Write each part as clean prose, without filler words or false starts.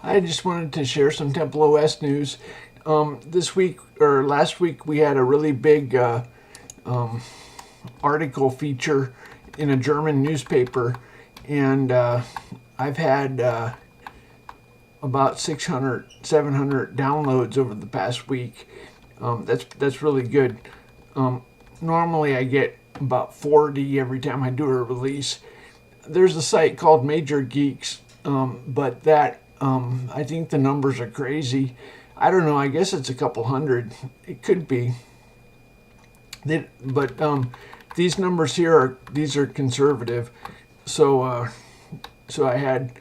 I just wanted to share some TempleOS news. This week or last week, we had a really big article feature in a German newspaper, and I've had about 600, 700 downloads over the past week. That's really good. Normally, I get about 40 every time I do a release. There's a site called Major Geeks, but that I think the numbers are crazy. I don't know. I guess it's a couple hundred. It could be. But these numbers here are conservative. So I had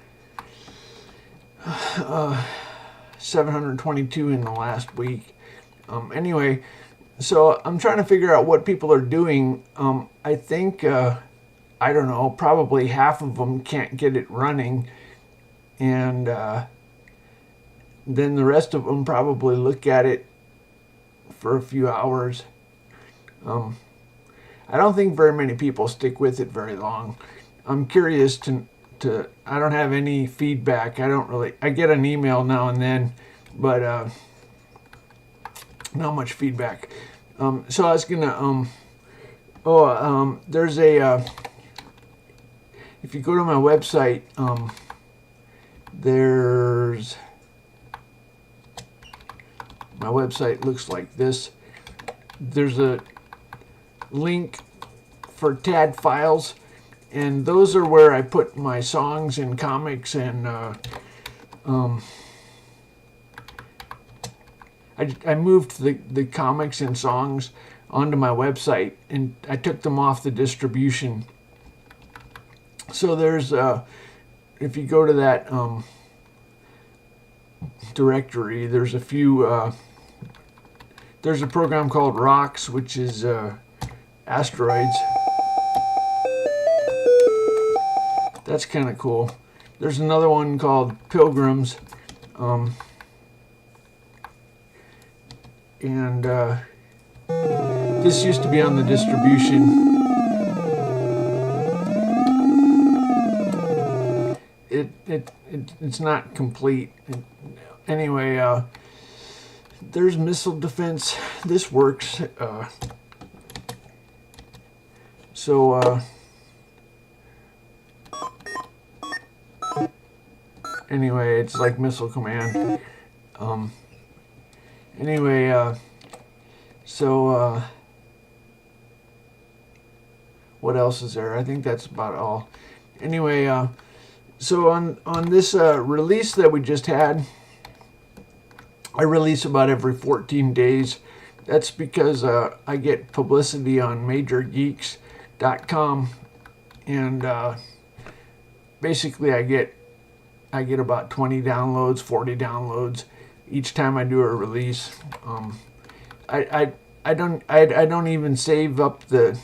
722 in the last week. Anyway, so I'm trying to figure out what people are doing. I think I don't know. Probably half of them can't get it running, and then the rest of them probably look at it for a few hours. I don't think very many people stick with it very long. I'm curious to I don't have any feedback. I get an email now and then, but not much feedback. So I was gonna there's a if you go to my website, there's my website looks like this. There's a link for TAD files, and those are where I put my songs and comics, and I moved the comics and songs onto my website, and I took them off the distribution. So there's if you go to that directory, there's a few there's a program called Rocks, which is asteroids. That's kind of cool. There's another one called Pilgrims, and this used to be on the distribution. It's not complete. Anyway, there's missile defense. This works. Anyway, it's like missile command. What else is there? I think that's about all. Anyway, so on this release that we just had, I release about every 14 days. That's because I get publicity on MajorGeeks.com, and basically I get about 20 downloads, 40 downloads each time I do a release. I don't even save up as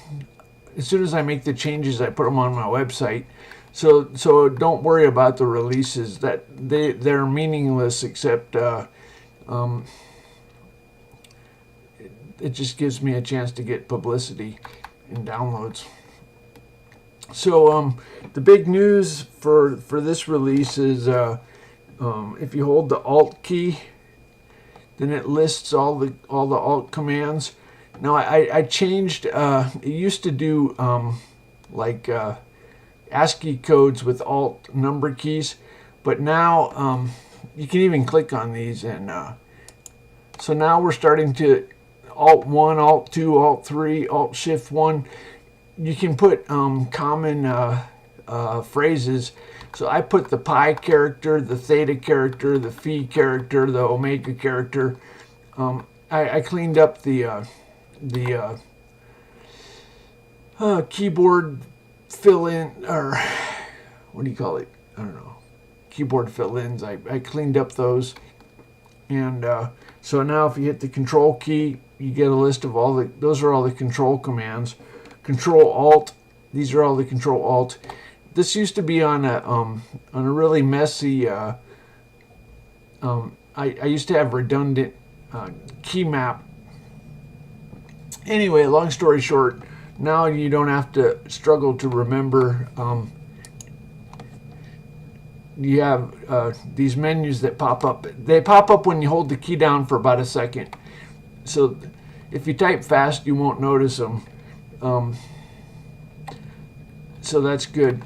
soon as I make the changes, I put them on my website. So don't worry about the releases. That they're meaningless, except it just gives me a chance to get publicity and downloads. So the big news for this release is if you hold the Alt key, then it lists all the Alt commands. Now I changed. It used to do ASCII codes with Alt number keys, but now you can even click on these, and so now we're starting to Alt 1, Alt 2, Alt 3, Alt Shift 1. You can put common phrases. So I put the pi character, the theta character, the phi character, the omega character. I cleaned up the keyboard fill-in, or what do you call it? I don't know. Keyboard fill-ins. I cleaned up those, and so now if you hit the Control key, you get a list of those are all the control commands. Control Alt. These are all the Control Alt. This used to be on a really messy. I used to have redundant key map. Anyway, long story short, now you don't have to struggle to remember you have these menus that pop up. They pop up when you hold the key down for about a second. So if you type fast, you won't notice them. So that's good.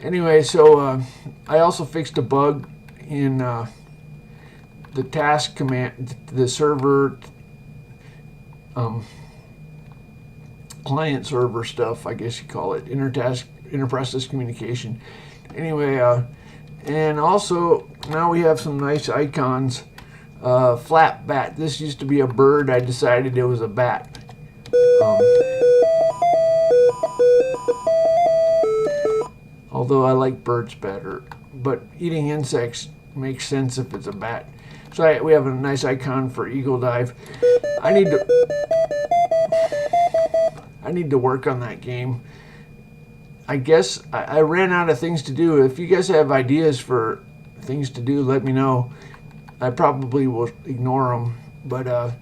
Anyway, so I also fixed a bug in the task command, the server, client server stuff, I guess you call it, inter-process communication. Anyway, and also now we have some nice icons. Flap bat. This used to be a bird. I decided it was a bat. Although I like birds better, but eating insects makes sense if it's a bat. So we have a nice icon for eagle dive. I need to work on that game. I guess I ran out of things to do. If you guys have ideas for things to do, let me know. I probably will ignore them. But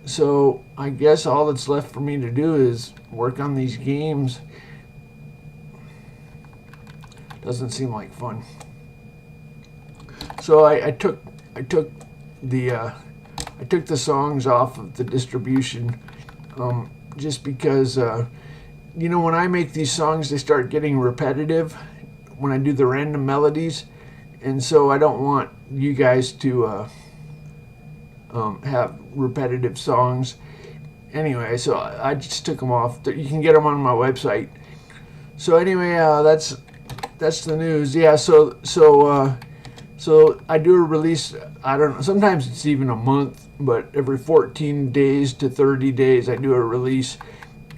so I guess all that's left for me to do is work on these games. Doesn't seem like fun. So I took the songs off of the distribution, just because you know, when I make these songs, they start getting repetitive when I do the random melodies, and so I don't want you guys to have repetitive songs. Anyway, so I just took them off. You can get them on my website. So anyway, that's the news. Yeah. So I do a release. I don't know. Sometimes it's even a month, but every 14 days to 30 days, I do a release,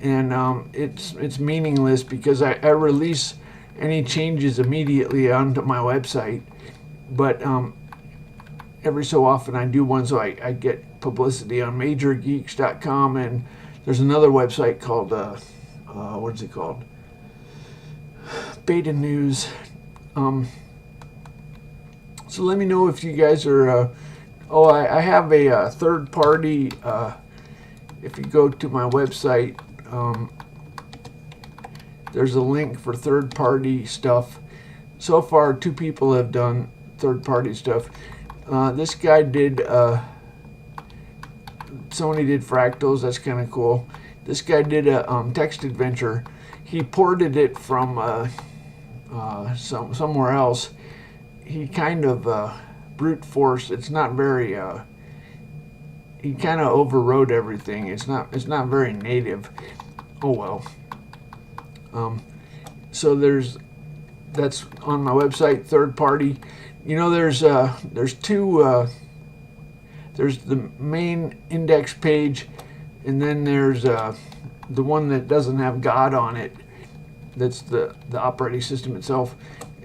and it's meaningless because I release any changes immediately onto my website, but every so often I do one, so I get publicity on MajorGeeks.com, and there's another website called what is it called? Beta News. So let me know if you guys are. I have a third party. If you go to my website, there's a link for third party stuff. So far, 2 people have done third party stuff. This guy did. Somebody did fractals. That's kind of cool. This guy did a text adventure. He ported it from somewhere else. He kind of brute force. It's not very. He kind of overrode everything. It's not very native. Oh well. So that's on my website. Third party. You know, there's 2. There's the main index page, and then there's the one that doesn't have God on it. That's the operating system itself.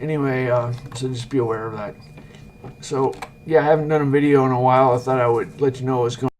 Anyway, so just be aware of that. So yeah, I haven't done a video in a while. I thought I would let you know what's going on.